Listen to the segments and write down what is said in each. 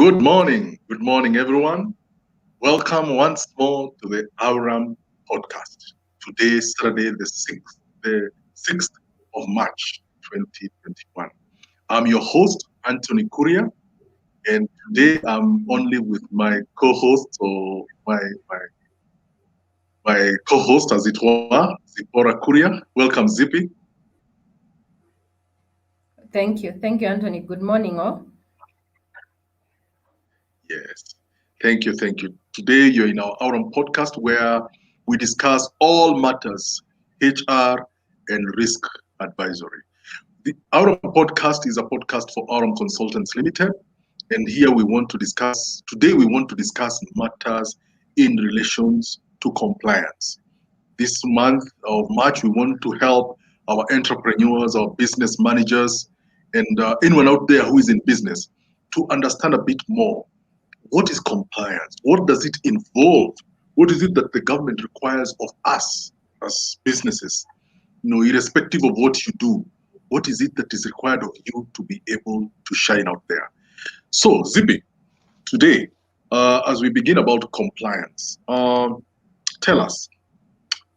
Good morning, everyone. Welcome once more to the Aurum podcast. Today, Saturday, the 6th of March, 2021. I'm your host, Antony Kuria, and today I'm only with my co-host, or my co-host, as it were, Zipporah Kuria. Welcome, Zippy. Thank you, Antony. Good morning, all. Yes. Thank you. Today you're in our Aurum podcast where we discuss all matters HR and risk advisory. The Aurum podcast is a podcast for Aurum Consultants Limited, and here we want to discuss matters in relations to compliance. This month of March, we want to help our entrepreneurs, our business managers, and anyone out there who is in business to understand a bit more. What is compliance? What does it involve? What is it that the government requires of us as businesses? Irrespective of what you do, what is it that is required of you to be able to shine out there? So, Zippy, today, as we begin about compliance, tell us,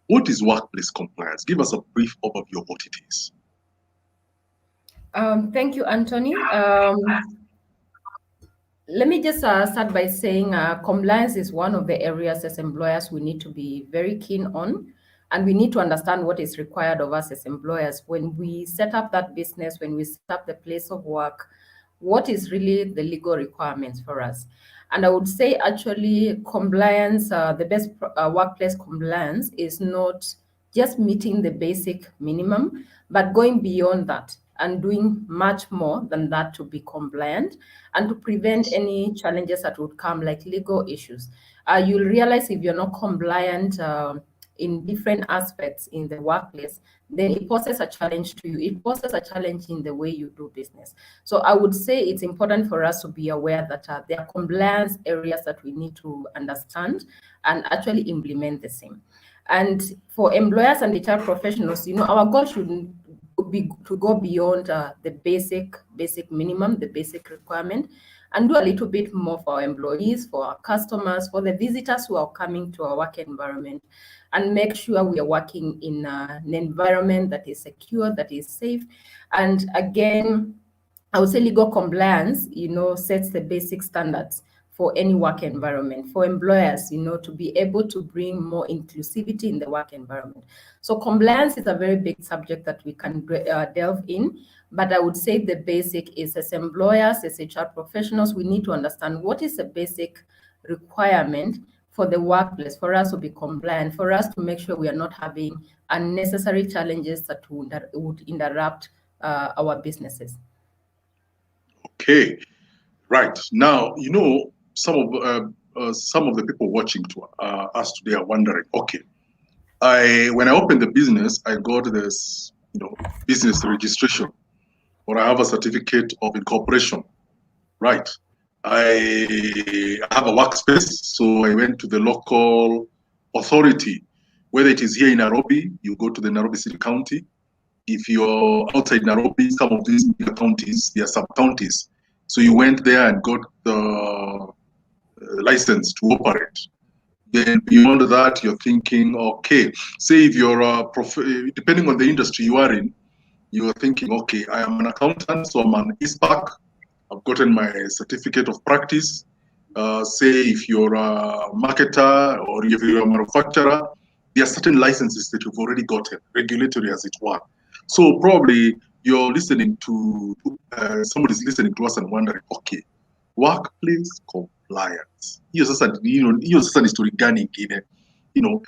what is workplace compliance? Give us a brief overview of what it is. Thank you, Antony. Let me just start by saying compliance is one of the areas as employers we need to be very keen on, and we need to understand what is required of us as employers when we set up that business, when we set up the place of work, what is really the legal requirements for us. And I would say actually compliance, the best workplace compliance is not just meeting the basic minimum, but going beyond that and doing much more than that to be compliant and to prevent any challenges that would come, like legal issues. You'll realize if you're not compliant in different aspects in the workplace, then it poses a challenge to you. It poses a challenge in the way you do business. So I would say it's important for us to be aware that there are compliance areas that we need to understand and actually implement the same. And for employers and HR professionals, our goal should be to go beyond the basic minimum, the basic requirement, and do a little bit more for our employees, for our customers, for the visitors who are coming to our work environment, and make sure we are working in an environment that is secure, that is safe. And again, I would say legal compliance, sets the basic standards for any work environment, for employers, to be able to bring more inclusivity in the work environment. So compliance is a very big subject that we can delve in, but I would say the basic is, as employers, as HR professionals, we need to understand what is the basic requirement for the workplace, for us to be compliant, for us to make sure we are not having unnecessary challenges that would interrupt our businesses. Okay, right. Now, some of the people watching to us today are wondering, okay, when I opened the business, I got this, business registration, or I have a certificate of incorporation, right? I have a workspace, so I went to the local authority, whether it is here in Nairobi, you go to the Nairobi City County. If you're outside Nairobi, some of these bigger counties, they are sub-counties. So you went there and got the license to operate. Then beyond that, you're thinking, okay, say if you're depending on the industry you are in, you're thinking, okay, I am an accountant, so I'm an ISPAC. I've gotten my certificate of practice. Say if you're a marketer or if you're a manufacturer, there are certain licenses that you've already gotten, regulatory as it were. So probably you're listening to, somebody's listening to us and wondering, okay, workplace compliance. Hiyo sasa ni story gani ingine?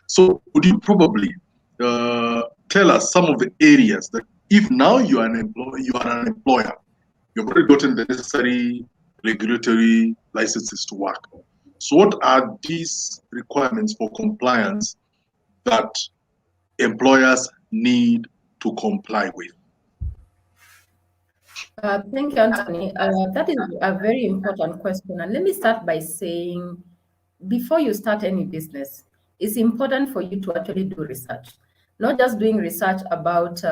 So would you probably tell us some of the areas that if now you are an employer, you've already gotten the necessary regulatory licenses to work. So what are these requirements for compliance that employers need to comply with? Thank you, Antony. That is a very important question. And let me start by saying, before you start any business, it's important for you to actually do research. Not just doing research about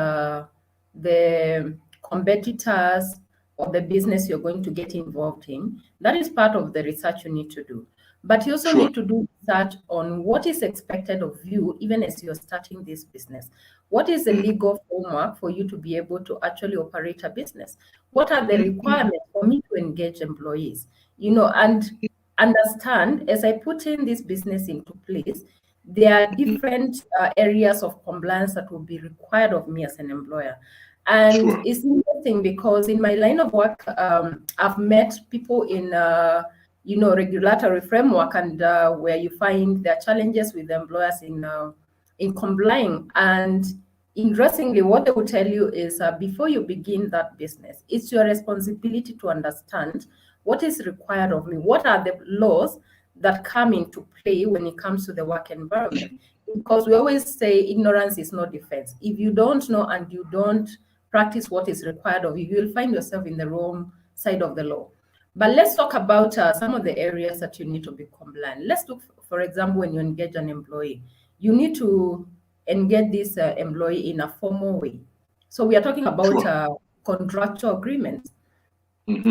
the competitors or the business you're going to get involved in. That is part of the research you need to do. But you also Sure. need to do research on what is expected of you, even as you're starting this business. What is the legal framework for you to be able to actually operate a business? What are the requirements for me to engage employees? And understand, as I put in this business into place, there are different areas of compliance that will be required of me as an employer. And Sure. it's interesting because in my line of work, I've met people in regulatory framework, and where you find there are challenges with the employers in complying. And interestingly, what they will tell you is before you begin that business, it's your responsibility to understand what is required of me, what are the laws that come into play when it comes to the work environment. Because we always say ignorance is no defense. If you don't know and you don't practice what is required of you, you'll find yourself in the wrong side of the law. But let's talk about some of the areas that you need to be compliant. Let's look, for example, when you engage an employee, you need to engage this employee in a formal way. So we are talking about Sure. contractual agreements.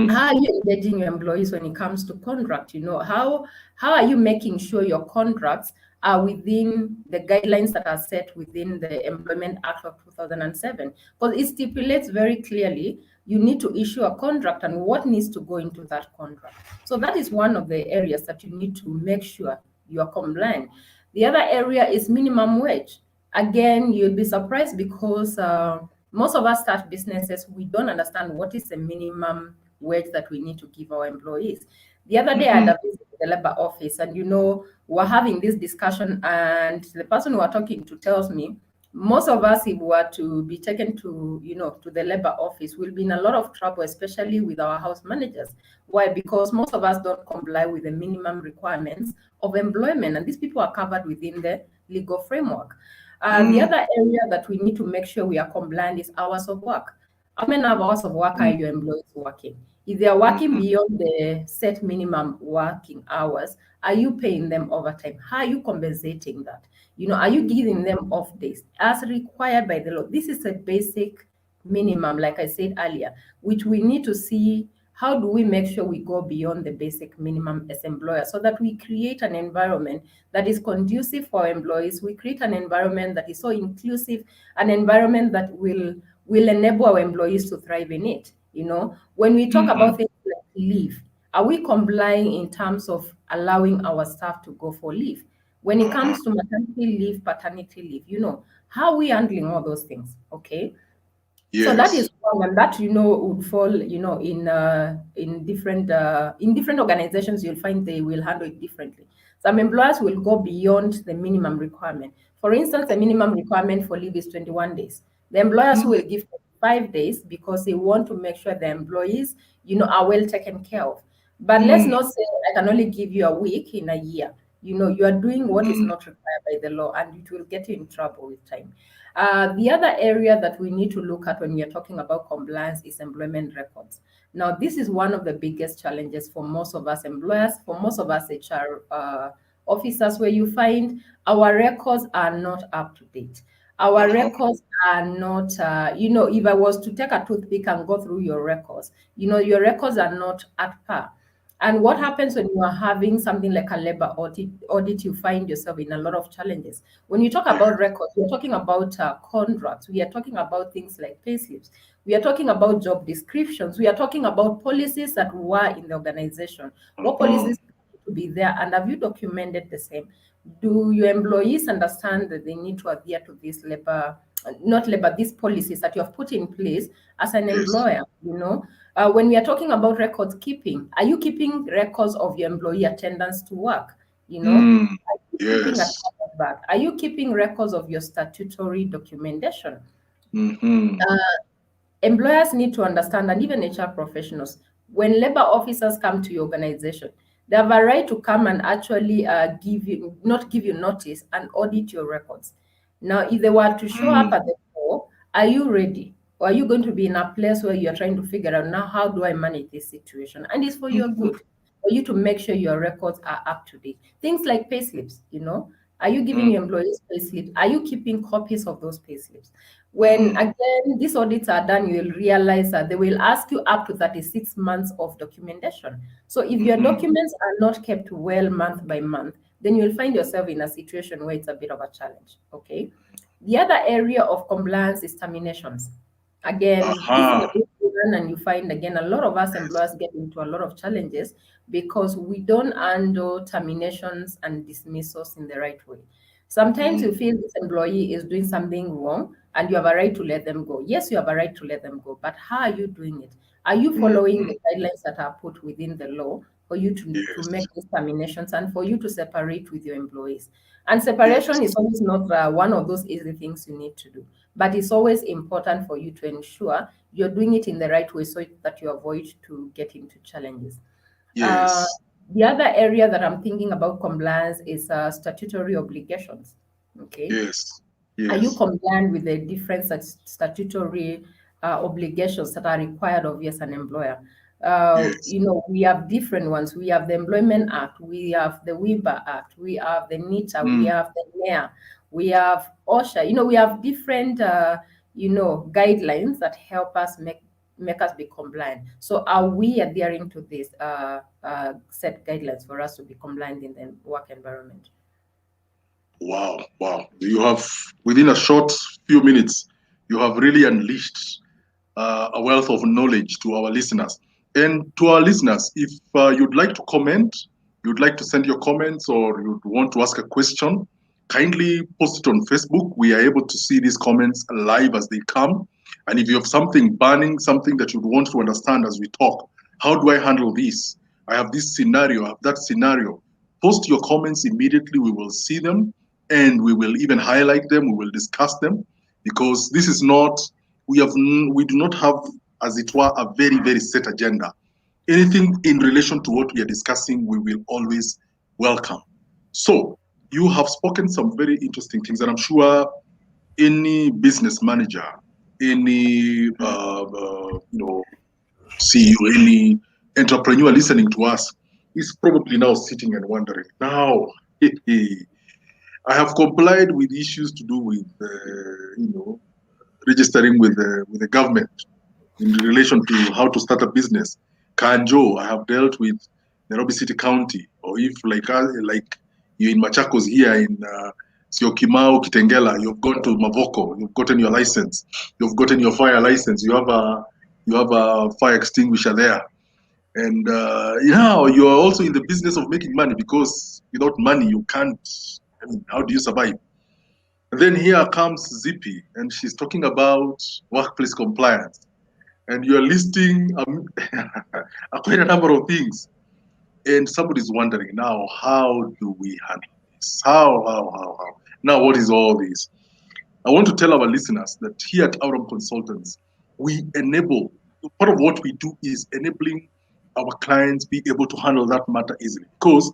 How are you engaging your employees when it comes to contract? How are you making sure your contracts are within the guidelines that are set within the Employment Act of 2007? Because it stipulates very clearly you need to issue a contract and what needs to go into that contract. So that is one of the areas that you need to make sure you are compliant. The other area is minimum wage. Again, you'll be surprised because most of us start businesses, we don't understand what is the minimum wage that we need to give our employees. The other day, I had a visit to the labor office, and we're having this discussion, and the person we are talking to tells me most of us, if we were to be taken to to the labor office, will be in a lot of trouble, especially with our house managers. Why? Because most of us don't comply with the minimum requirements of employment, and these people are covered within the legal framework. The other area that we need to make sure we are compliant is hours of work. How many hours of work are your employees working? If they are working beyond the set minimum working hours, are you paying them overtime? How are you compensating that? Are you giving them off days as required by the law? This is a basic minimum, like I said earlier, which we need to see. How do we make sure we go beyond the basic minimum as employers so that we create an environment that is conducive for employees? We create an environment that is so inclusive, an environment that will enable our employees to thrive in it. When we talk about things like leave, are we complying in terms of allowing our staff to go for leave? When it comes to maternity leave, paternity leave, how are we handling all those things? Okay. So that is Yes. one, and that would fall in different organizations. You'll find they will handle it differently. Some employers will go beyond the minimum requirement. For instance, the minimum requirement for leave is 21 days. The employers will give 5 days because they want to make sure the employees are well taken care of. But let's not say I can only give you a week in a year. You are doing what is not required by the law, and it will get you in trouble with time. The other area that we need to look at when we are talking about compliance is employment records. Now, this is one of the biggest challenges for most of us employers, for most of us HR officers, where you find our records are not up to date. Our records are not, if I was to take a toothpick and go through your records, your records are not at par. And what happens when you are having something like a labor audit, you find yourself in a lot of challenges. When you talk about records, we're talking about contracts. We are talking about things like payslips. We are talking about job descriptions. We are talking about policies that were in the organization. What policies need to be there, and have you documented the same? Do your employees understand that they need to adhere to these these policies that you have put in place as an Yes. employer? When we are talking about records keeping, are you keeping records of your employee attendance to work? Are you keeping a Yes. travel bag? Are you keeping records of your statutory documentation? Employers need to understand, and even HR professionals, when labor officers come to your organization, they have a right to come and actually not give you notice and audit your records. Now, if they were to show up at the door, are you ready? Or are you going to be in a place where you're trying to figure out, now, how do I manage this situation? And it's for your good, for you to make sure your records are up to date. Things like payslips, Are you giving your employees pay slips? Are you keeping copies of those pay slips? When again these audits are done, you will realize that they will ask you up to 36 months of documentation. So if your documents are not kept well month by month, then you'll find yourself in a situation where it's a bit of a challenge. Okay. The other area of compliance is terminations. Again, this is a big one, and you find again a lot of us employers get into a lot of challenges because we don't handle terminations and dismissals in the right way. Sometimes you feel this employee is doing something wrong and you have a right to let them go. Yes, you have a right to let them go, but how are you doing it? Are you following the guidelines that are put within the law for you to make these terminations and for you to separate with your employees? And separation is always not one of those easy things you need to do, but it's always important for you to ensure you're doing it in the right way so that you avoid to get into challenges. The other area that I'm thinking about compliance is statutory obligations. Okay. Yes. Are you compliant with the different statutory obligations that are required of you as an employer? You know, we have different ones. We have the Employment Act, we have the WIBA Act, we have the NITA, we have the NEA, we have OSHA. You know, we have different, you know, guidelines that help us make us be compliant. So are we adhering to these set guidelines for us to be compliant in the work environment? Wow. You have, within a short few minutes, you have really unleashed a wealth of knowledge to our listeners. And to our listeners, if you'd like to comment, you'd like to send your comments, or you'd want to ask a question, kindly post it on Facebook. We are able to see these comments live as they come. And if you have something burning, something that you'd want to understand as we talk, how do I handle this? I have this scenario, I have that scenario. Post your comments immediately. We will see them and we will even highlight them. We will discuss them, because this is not, we do not have, as it were, a very set agenda. Anything in relation to what we are discussing, we will always welcome. So you have spoken some very interesting things, and I'm sure any business manager, any CEO, any entrepreneur listening to us is probably now sitting and wondering, now, I have complied with issues to do with, registering with the government in relation to how to start a business. Kanjo, I have dealt with Nairobi City County, or if like you're in Machakos here in Syokimau, Kitengela, you've gone to Mavoko, you've gotten your license, you've gotten your fire license, you have a fire extinguisher there. And you are also in the business of making money, because without money you can't, I mean, how do you survive? And then here comes Zippy, and she's talking about workplace compliance. And you're listing quite a number of things. And somebody's wondering now, how do we handle this? How? Now, what is all this? I want to tell our listeners that here at Aurum Consultants, we enable, part of what we do is enabling our clients be able to handle that matter easily. Because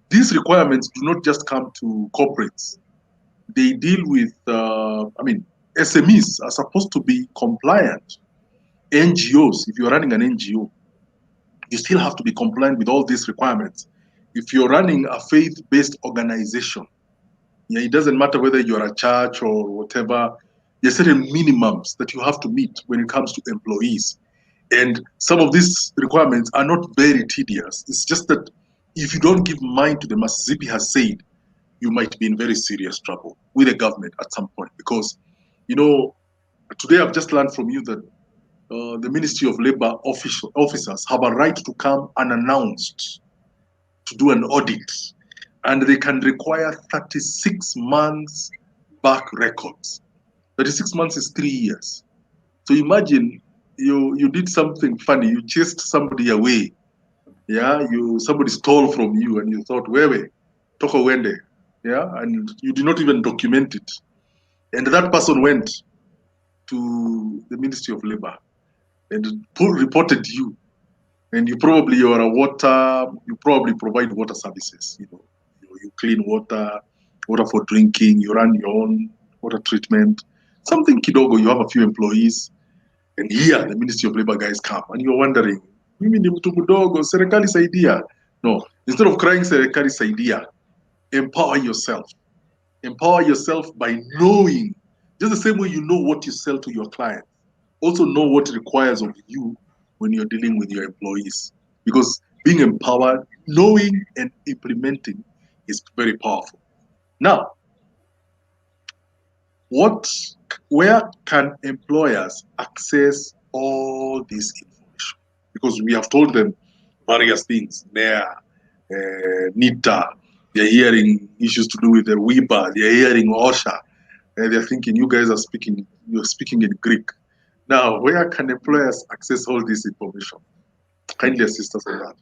these requirements do not just come to corporates. They deal with, SMEs are supposed to be compliant. NGOs, if you're running an NGO, you still have to be compliant with all these requirements. If you're running a faith-based organization, it doesn't matter whether you're a church or whatever, there are certain minimums that you have to meet when it comes to employees. And some of these requirements are not very tedious. It's just that if you don't give mind to them, as Zippy has said, you might be in very serious trouble with the government at some point. Because, today I've just learned from you that the Ministry of Labor officers have a right to come unannounced to do an audit, and they can require 36 months back records. 36 months is 3 years. So imagine you did something funny, you chased somebody away, somebody stole from you, and you thought, wewe, toko wende, and you did not even document it. And that person went to the Ministry of Labor and reported you. And you probably provide water services. You clean water for drinking, you run your own water treatment, something kidogo, you have a few employees. And here the Ministry of Labor guys come, and you're wondering, mimi ni mtu mdogo, serikali saidia. No, instead of crying serikali saidia, empower yourself. Empower yourself by knowing, just the same way you know what you sell to your clients. Also know what it requires of you when you're dealing with your employees. Because being empowered, knowing and implementing is very powerful. Now, where can employers access all this information? Because we have told them various things there. NITA, they're hearing issues to do with the WIBA, they're hearing OSHA, and they're thinking you're speaking in Greek. Now, where can employers access all this information? Kindly assist us on that.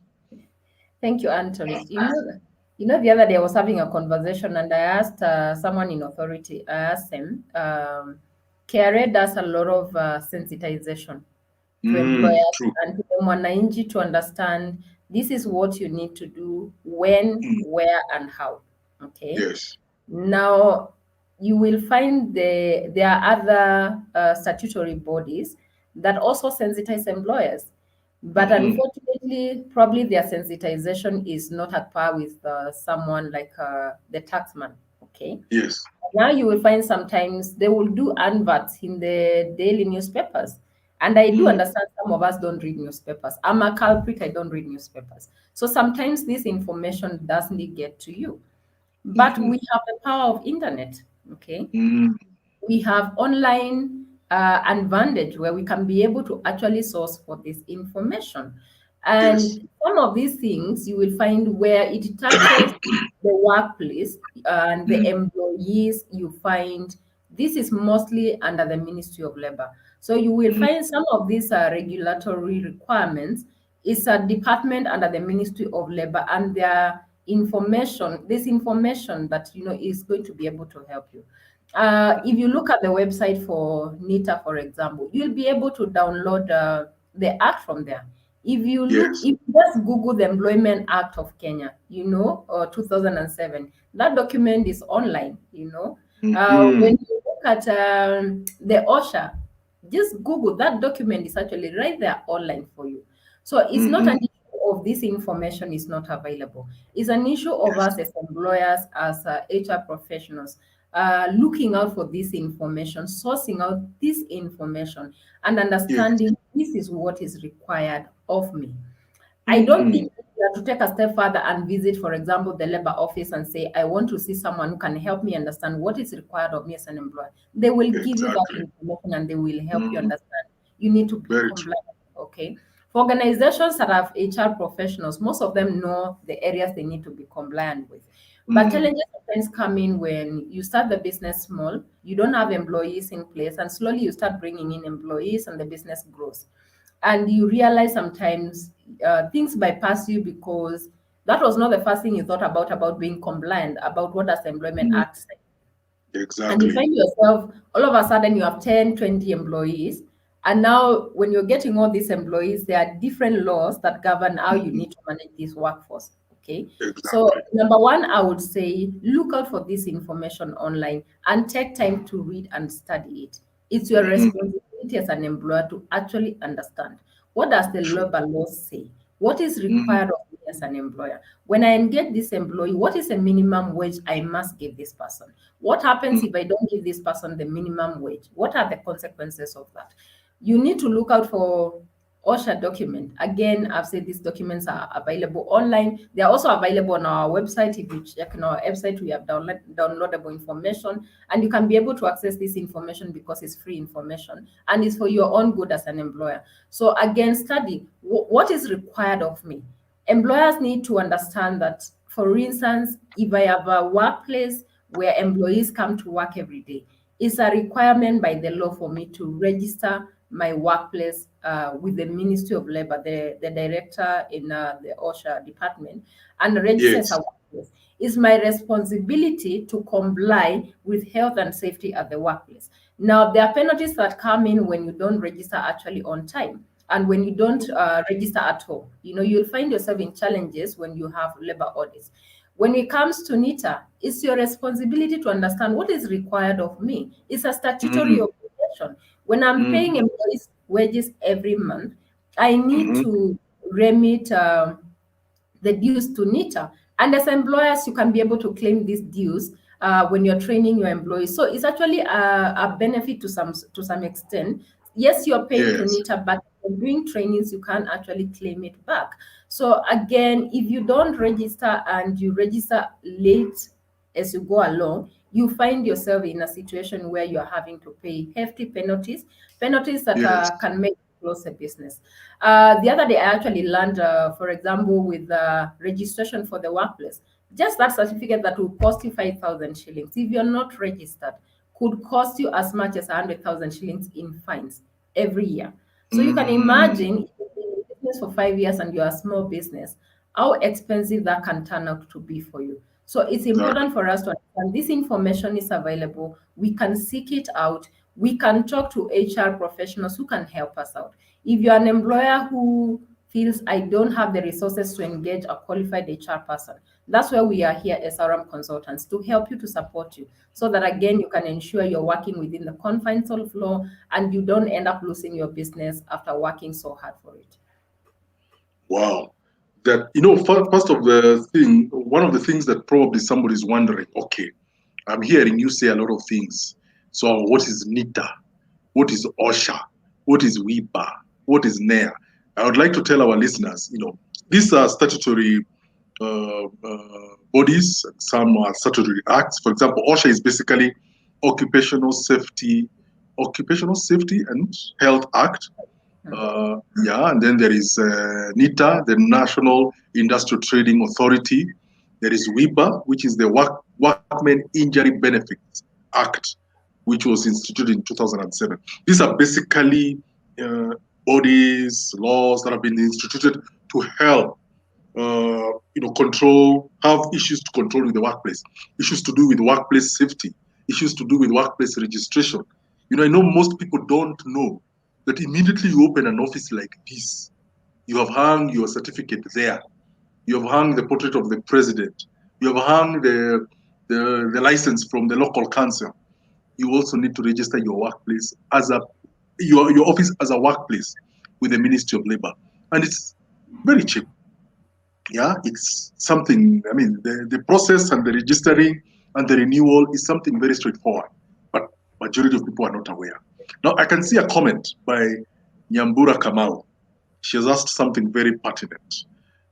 Thank you, Antony. The other day I was having a conversation and I asked someone in authority, I asked him, KRA does a lot of sensitization to employers True. and to the mwananchi to understand this is what you need to do, when, where, and how. Okay. Yes. Now, you will find there are other statutory bodies that also sensitize employers. But unfortunately, probably their sensitization is not at par with someone like the taxman. Okay. Yes. Now you will find sometimes they will do adverts in the daily newspapers. And I do understand some of us don't read newspapers. I'm a culprit, I don't read newspapers. So sometimes this information doesn't get to you. But we have the power of internet. Okay. We have online advantage where we can be able to actually source for this information. And some of these things you will find where it touches the workplace and the employees, you find this is mostly under the Ministry of Labor. So you will find some of these regulatory requirements is a department under the Ministry of Labor, and their information, this information that is going to be able to help you. If you look at the website for NITA, for example, you'll be able to download the act from there. If you look, if you just Google the Employment Act of Kenya, 2007, that document is online, When you look at the OSHA, just Google, that document is actually right there online for you. So it's not an issue of this information is not available. It's an issue of us as employers, as HR professionals, looking out for this information, sourcing out this information, and understanding this is what is required of me. I don't think we have to take a step further and visit, for example, the labor office and say, I want to see someone who can help me understand what is required of me as an employer. They will give you that information and they will help you understand. You need to be compliant. Okay. For organizations that have HR professionals, most of them know the areas they need to be compliant with. But challenges sometimes come in when you start the business small, you don't have employees in place, and slowly you start bringing in employees and the business grows. And you realize sometimes things bypass you because that was not the first thing you thought about being compliant, about what does the Employment Act say. Exactly. And you find yourself, all of a sudden you have 10, 20 employees. And now when you're getting all these employees, there are different laws that govern how you need to manage this workforce. Okay. Exactly. So number one, I would say look out for this information online and take time to read and study it. It's your responsibility as an employer to actually understand what does the labor law say? What is required of me as an employer? When I engage this employee, what is the minimum wage I must give this person? What happens if I don't give this person the minimum wage? What are the consequences of that? You need to look out for OSHA document. Again, I've said these documents are available online. They are also available on our website. If you check on our website, we have downloadable information, and you can be able to access this information because it's free information and it's for your own good as an employer. So again, study what is required of me. Employers need to understand that, for instance, if I have a workplace where employees come to work every day, it's a requirement by the law for me to register my workplace with the Ministry of Labor, the director in the OSHA department, and register a workplace. It's my responsibility to comply with health and safety at the workplace. Now, there are penalties that come in when you don't register actually on time. And when you don't register at all, you'll find yourself in challenges when you have labor audits. When it comes to NITA, it's your responsibility to understand what is required of me. It's a statutory obligation. When I'm paying employees wages every month, I need to remit the dues to NITA. And as employers, you can be able to claim these dues when you're training your employees. So it's actually a benefit to some extent. Yes, you're paying to Yes. NITA, but when doing trainings, you can actually claim it back. So again, if you don't register and you register late as you go along, you find yourself in a situation where you're having to pay hefty penalties that Yes. can make you close a business. The other day, I actually learned, for example, with registration for the workplace, just that certificate that will cost you 5,000 shillings, if you're not registered, could cost you as much as 100,000 shillings in fines every year. So you can imagine, if you've been in business for 5 years and you're a small business, how expensive that can turn out to be for you. So it's Exactly. important for us to understand this information is available. We can seek it out. We can talk to HR professionals who can help us out. If you're an employer who feels I don't have the resources to engage a qualified HR person, that's where we are here as Aurum consultants, to help you, to support you, so that again you can ensure you're working within the confines of law and you don't end up losing your business after working so hard for it. Wow. That, first of one of the things that probably somebody's wondering, okay, I'm hearing you say a lot of things. So what is NITA? What is OSHA? What is WIPA? What is NEA? I would like to tell our listeners, these are statutory bodies. Some are statutory acts. For example, OSHA is basically Occupational Safety and Health Act. And then there is NITA, the National Industrial Trading Authority. There is WIBA, which is the Workmen Injury Benefits Act, which was instituted in 2007. These are basically bodies, laws that have been instituted to help, have issues to control with the workplace, issues to do with workplace safety, issues to do with workplace registration. I know most people don't know that immediately you open an office like this, you have hung your certificate there. You have hung the portrait of the president. You have hung the license from the local council. You also need to register your workplace your office as a workplace with the Ministry of Labor. And it's very cheap. Yeah, it's something, the process and the registering and the renewal is something very straightforward, but majority of people are not aware. Now, I can see a comment by Nyambura Kamau. She has asked something very pertinent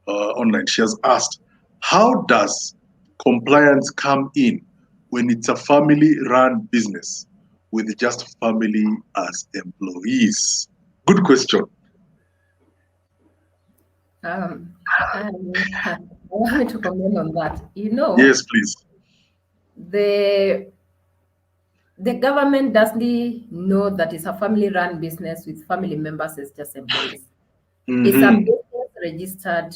online. She has asked, how does compliance come in when it's a family-run business with just family as employees? Good question. Allow me to comment on that. Yes, please. The government doesn't know that it's a family-run business with family members as just employees. It's a business registered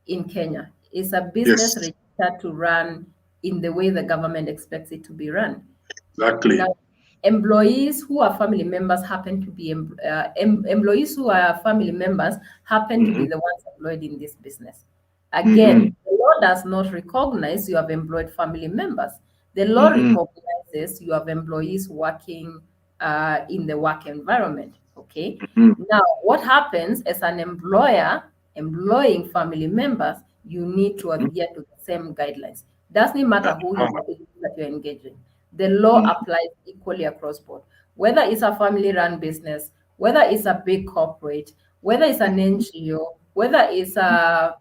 in Kenya. It's a business registered to run in the way the government expects it to be run. Exactly. Now, employees who are family members happen to be employees who are family members happen to be the ones employed in this business. Again, the law does not recognize you have employed family members. The law recognizes you have employees working in the work environment. Okay. Now, what happens as an employer employing family members? You need to adhere to the same guidelines. Doesn't matter who that you're engaging. The law applies equally across board. Whether it's a family-run business, whether it's a big corporate, whether it's an NGO, whether it's a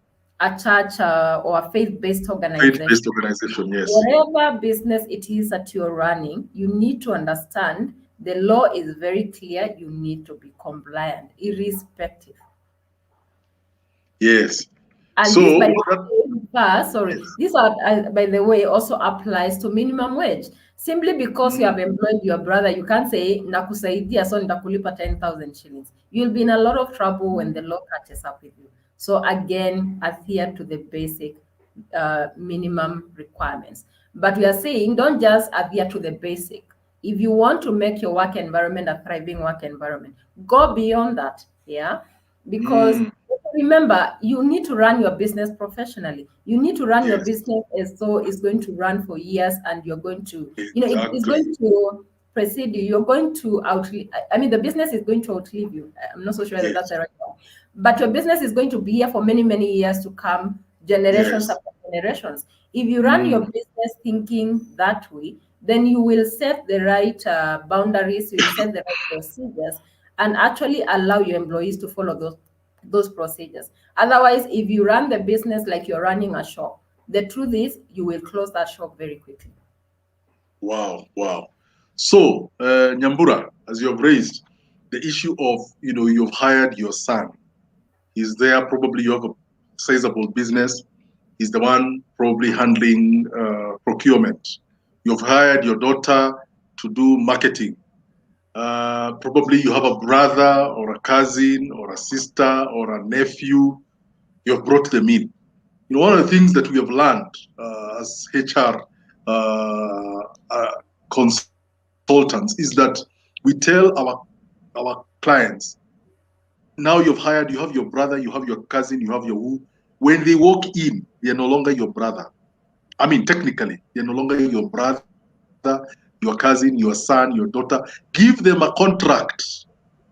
church or a faith-based organization. Faith-based organization, yes. Whatever business it is that you're running, you need to understand the law is very clear. You need to be compliant, irrespective. Yes. And so, this, by the way, also applies to minimum wage. Simply because you have employed your brother, you can't say nakusaidia so nitakulipa 10,000 shillings. You'll be in a lot of trouble when the law catches up with you. So again, adhere to the basic minimum requirements. But we are saying don't just adhere to the basic. If you want to make your work environment a thriving work environment, go beyond that. Yeah, because remember, you need to run your business professionally. You need to run your business as though it's going to run for years and you're going to, it's going to precede you. You're going to outlive, the business is going to outlive you. I'm not so sure that that's the right one. But your business is going to be here for many, many years to come, generations after generations. If you run your business thinking that way, then you will set the right boundaries, you will set the right procedures, and actually allow your employees to follow those procedures. Otherwise, if you run the business like you're running a shop, the truth is you will close that shop very quickly. Wow, wow. So, Nyambura, as you have raised the issue of, you've hired your son. He's there, probably you have a sizable business. He's the one probably handling procurement. You've hired your daughter to do marketing. Probably you have a brother or a cousin or a sister or a nephew. You've brought them in. One of the things that we have learned as HR consultants is that we tell our clients, now you have your brother, you have your cousin, you have your who. When they walk in, they're no longer your brother. I mean, technically, they're no longer your brother, your cousin, your son, your daughter. Give them a contract.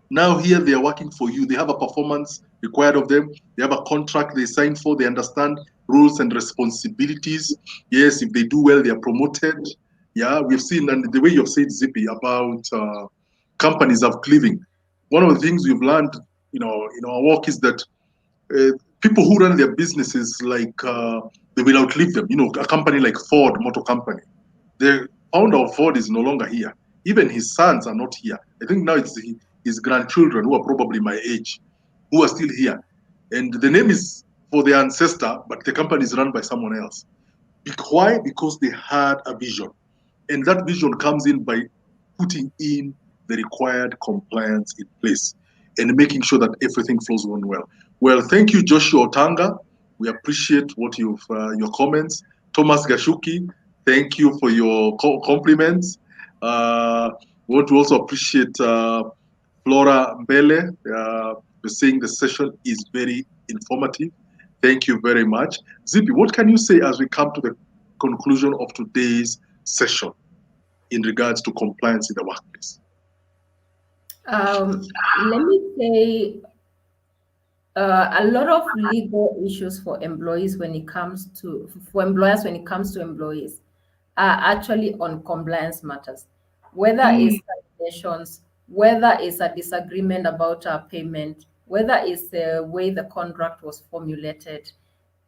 Now here they are working for you. They have a performance required of them. They have a contract they sign for. They understand rules and responsibilities. Yes, if they do well, they are promoted. Yeah, we've seen, and the way you've said, Zippy, about companies of cleaving. One of the things we've learned, in our work is that people who run their businesses they will outlive them. A company like Ford Motor Company, the founder of Ford is no longer here. Even his sons are not here. I think now it's his grandchildren, who are probably my age, who are still here. And the name is for their ancestor, but the company is run by someone else. Why? Because they had a vision. And that vision comes in by putting in the required compliance in place and making sure that everything flows on well. Well, thank you, Joshua Otanga. We appreciate what your comments. Thomas Gashuki, thank you for your compliments. We want to also appreciate Flora Mbele for saying the session is very informative. Thank you very much. Zippy, what can you say as we come to the conclusion of today's session in regards to compliance in the workplace? Let me say a lot of legal issues for employees when it comes to employees are actually on compliance matters, whether it's terminations, whether it's a disagreement about our payment, whether it's the way the contract was formulated.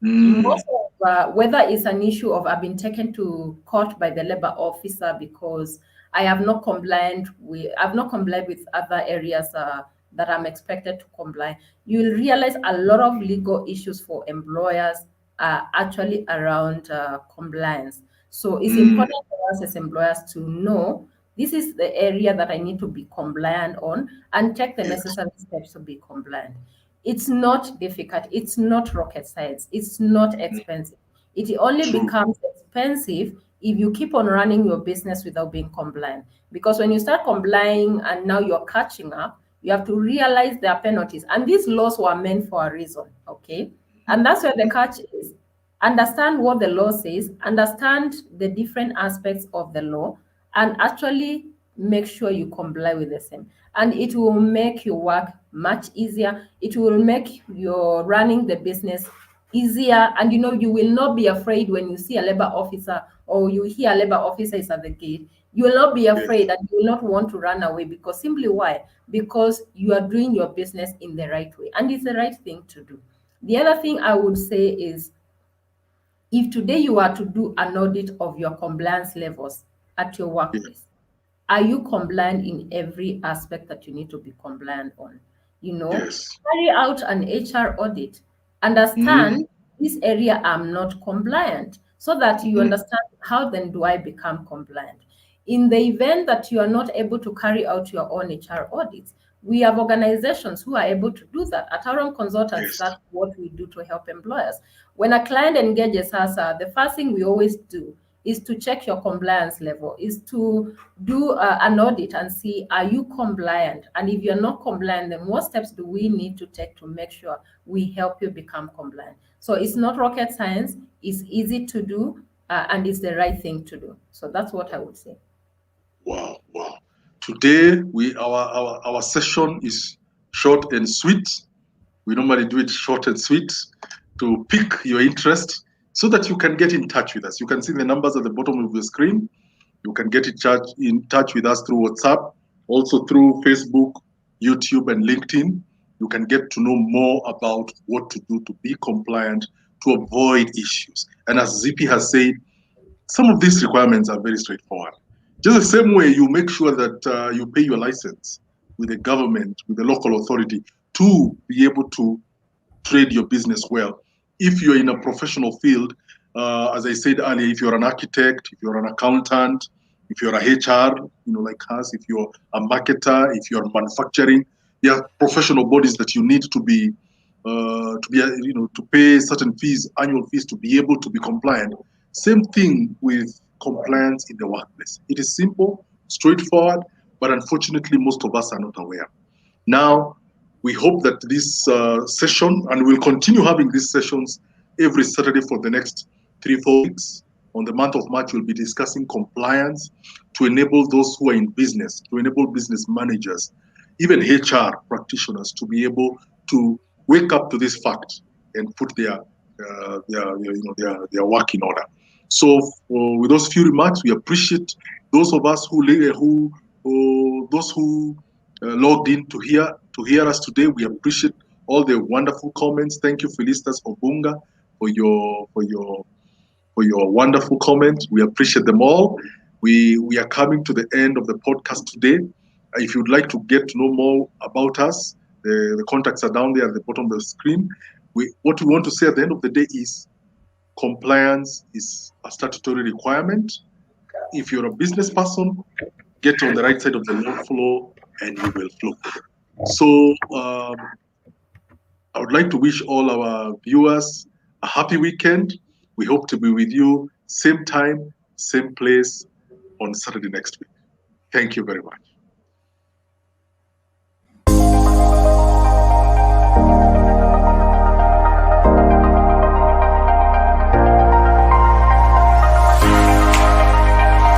Most of whether it's an issue of I've been taken to court by the labor officer because I've not complied with other areas that I'm expected to comply. You'll realize a lot of legal issues for employers are actually around compliance. So it's important for us as employers to know this is the area that I need to be compliant on and take the necessary steps to be compliant. It's not difficult. It's not rocket science. It's not expensive. It only becomes expensive if you keep on running your business without being compliant. Because when you start complying and now you're catching up, you have to realize there are penalties. And these laws were meant for a reason, okay? And that's where the catch is. Understand what the law says, understand the different aspects of the law, and actually make sure you comply with the same. And it will make your work much easier. It will make your running the business easier. And you will not be afraid when you see a labor officer or you hear a labor officer is at the gate. You will not be afraid and you will not want to run away because simply why? Because you are doing your business in the right way. And it's the right thing to do. The other thing I would say is if today you are to do an audit of your compliance levels at your workplace, are you compliant in every aspect that you need to be compliant on? Carry out an HR audit. Understand this area I'm not compliant so that you understand how then do I become compliant. In the event that you are not able to carry out your own HR audits, we have organizations who are able to do that. At Aurum Consultants, that's what we do to help employers. When a client engages us, the first thing we always do is to check your compliance level, is to do an audit and see, are you compliant? And if you're not compliant, then what steps do we need to take to make sure we help you become compliant? So it's not rocket science, it's easy to do, and it's the right thing to do. So that's what I would say. Wow, wow. Today, our session is short and sweet. We normally do it short and sweet to pick your interest. so that you can get in touch with us. You can see the numbers at the bottom of the screen. You can get in touch with us through WhatsApp, also through Facebook, YouTube, and LinkedIn. You can get to know more about what to do to be compliant, to avoid issues. And as Zippy has said, some of these requirements are very straightforward. Just the same way you make sure that you pay your license with the government, with the local authority, to be able to trade your business well. If you're in a professional field, as I said earlier, if you're an architect, if you're an accountant, if you're a HR, like us, if you're a marketer, if you're manufacturing, there are professional bodies that you need to be, to pay certain fees, annual fees, to be able to be compliant. Same thing with compliance in the workplace. It is simple, straightforward, but unfortunately, most of us are not aware. Now, we hope that this session, and we'll continue having these sessions every Saturday for the next 3-4 weeks. On the month of March, we'll be discussing compliance to enable those who are in business, to enable business managers, even HR practitioners, to be able to wake up to this fact and put their work in order. So, with those few remarks, we appreciate those of us who logged in to hear us today. We appreciate all the wonderful comments. Thank you, Felicitas Obunga, for your wonderful comments. We appreciate them all. We are coming to the end of the podcast today. If you'd like to get to know more about us, the contacts are down there at the bottom of the screen. What we want to say at the end of the day is compliance is a statutory requirement. If you're a business person, get on the right side of the law flow and you will flow. So I would like to wish all our viewers a happy weekend. We hope to be with you same time, same place on Saturday next week. Thank you very much.